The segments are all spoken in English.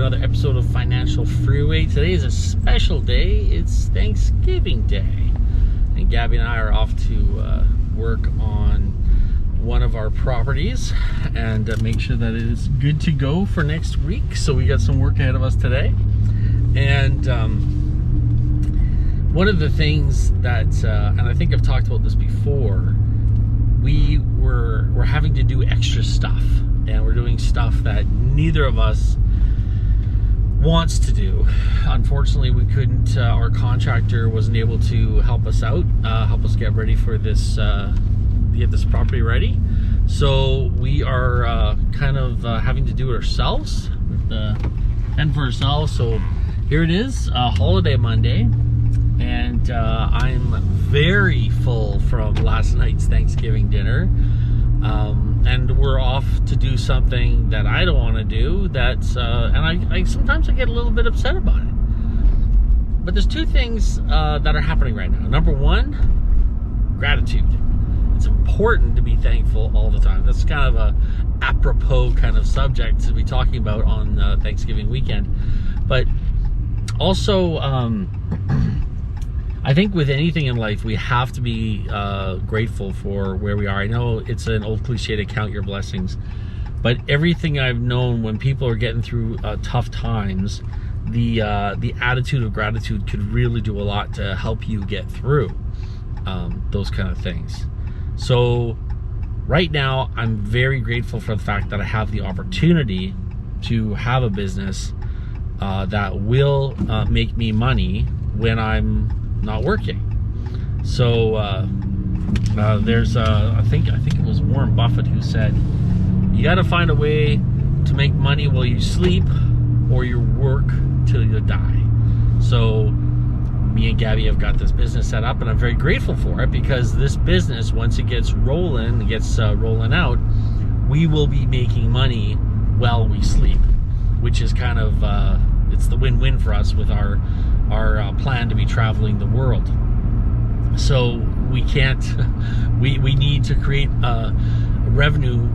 another episode of Financial Freeway. Today is a special day. It's Thanksgiving Day. And Gabby and I are off to work on one of our properties and make sure that it is good to go for next week. So we got some work ahead of us today. And one of the things that, and I think I've talked about this before, we're having to do extra stuff. And we're doing stuff that neither of us wants to do. Unfortunately, we couldn't, our contractor wasn't able to help us out, help us get ready for this, get this property ready. So we are kind of having to do it ourselves, and for ourselves. So here it is, holiday Monday, and I'm very full from last night's Thanksgiving dinner. And we're off to do something that I don't want to do. That's and I sometimes I get a little bit upset about it. But there's two things that are happening right now. Number one, gratitude. It's important to be thankful all the time. That's kind of a apropos kind of subject to be talking about on Thanksgiving weekend. But also, I think with anything in life, we have to be grateful for where we are. I know it's an old cliche to count your blessings, but everything I've known, when people are getting through tough times, the attitude of gratitude could really do a lot to help you get through those kind of things. So right now, I'm very grateful for the fact that I have the opportunity to have a business that will make me money when I'm not working. So there's I think it was Warren Buffett who said, you got to find a way to make money while you sleep, or you work till you die. So me and Gabby have got this business set up, and I'm very grateful for it, because this business, once it gets rolling, rolling out, we will be making money while we sleep, which is kind of it's the win-win for us with our plan to be traveling the world. So we can't, we need to create a revenue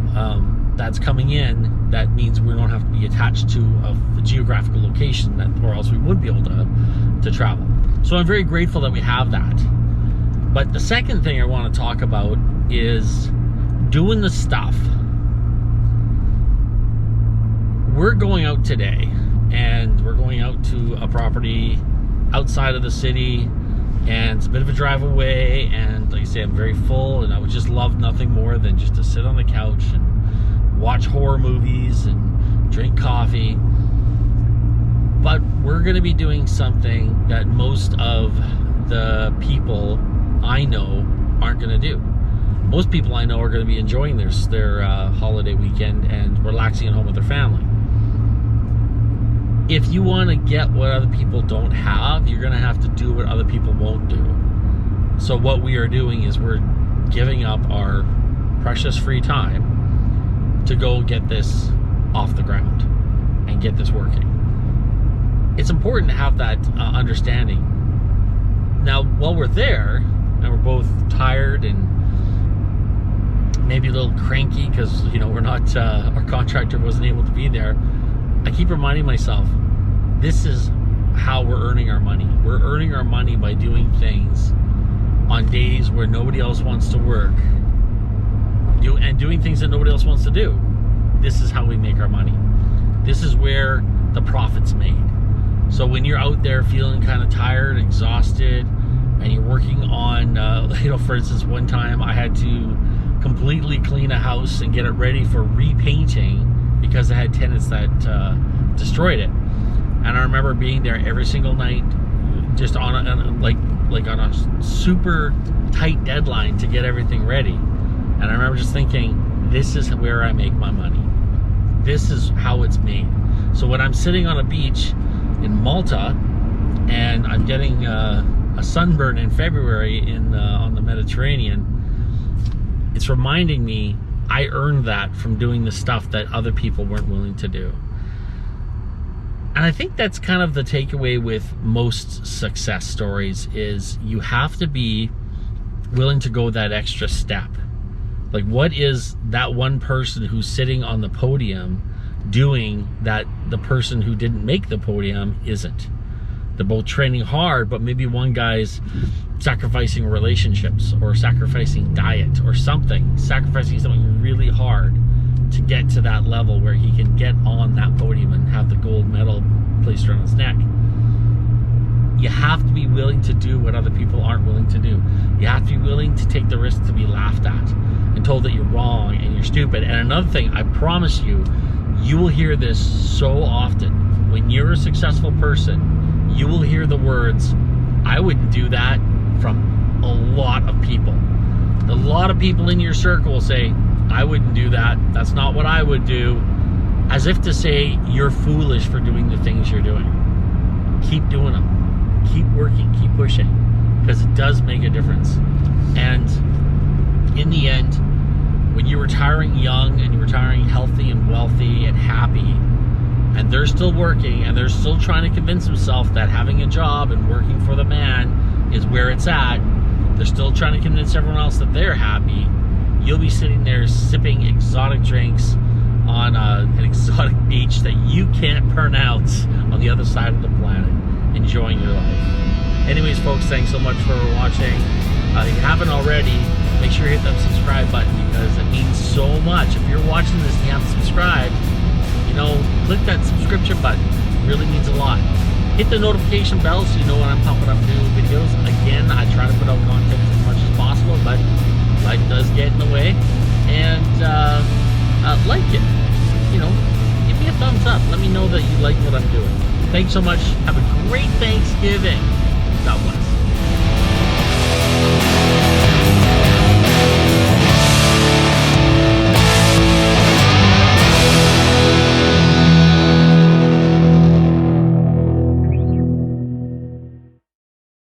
that's coming in. That means we don't have to be attached to a geographical location, or else we wouldn't be able to travel. So I'm very grateful that we have that. But the second thing I want to talk about is doing the stuff. We're going out today, and we're going out to a property outside of the city, and it's a bit of a drive away, and like I say, I'm very full, and I would just love nothing more than just to sit on the couch and watch horror movies and drink coffee. But we're going to be doing something that most of the people I know aren't going to do. Most people I know are going to be enjoying their holiday weekend and relaxing at home with their family. If you want to get what other people don't have, you're going to have to do what other people won't do. So what we are doing is we're giving up our precious free time to go get this off the ground and get this working. It's important to have that understanding. Now, while we're there, and we're both tired and maybe a little cranky because, we're not, our contractor wasn't able to be there, I keep reminding myself, this is how we're earning our money. We're earning our money by doing things on days where nobody else wants to work, and doing things that nobody else wants to do. This is how we make our money. This is where the profit's made. So when you're out there feeling kind of tired, exhausted, and you're working on, for instance, one time I had to completely clean a house and get it ready for repainting because I had tenants that destroyed it. And I remember being there every single night, just on a super tight deadline to get everything ready. And I remember just thinking, this is where I make my money. This is how it's made. So when I'm sitting on a beach in Malta and I'm getting a sunburn in February on the Mediterranean, it's reminding me I earned that from doing the stuff that other people weren't willing to do. And I think that's kind of the takeaway with most success stories, is you have to be willing to go that extra step. Like, what is that one person who's sitting on the podium doing that the person who didn't make the podium isn't. They're both training hard, but maybe one guy's sacrificing relationships or sacrificing diet or something, sacrificing something really hard to get to that level where he can get on that podium and have the gold medal placed around his neck. You have to be willing to do what other people aren't willing to do. You have to be willing to take the risk to be laughed at and told that you're wrong and you're stupid. And another thing, I promise you, you will hear this so often. When you're a successful person, you will hear the words, "I wouldn't do that," from a lot of people. A lot of people in your circle will say, "I wouldn't do that. That's not what I would do." As if to say you're foolish for doing the things you're doing. Keep doing them. Keep working, keep pushing, because it does make a difference. And in the end, when you're retiring young and you're retiring healthy and wealthy and happy, and they're still working and they're still trying to convince themselves that having a job and working for the man is where it's at, they're still trying to convince everyone else that they're happy, you'll be sitting there sipping exotic drinks on an exotic beach that you can't pronounce on the other side of the planet, enjoying your life. Anyways, folks, thanks so much for watching. If you haven't already, make sure you hit that subscribe button, because it means so much. If you're watching this and you haven't subscribed, click that subscription button. It really means a lot. Hit the notification bell so you know when I'm pumping up new videos. Again, I try to put out content as much as possible, but life does get in the way. And like it. Give me a thumbs up. Let me know that you like what I'm doing. Thanks so much. Have a great Thanksgiving. God bless.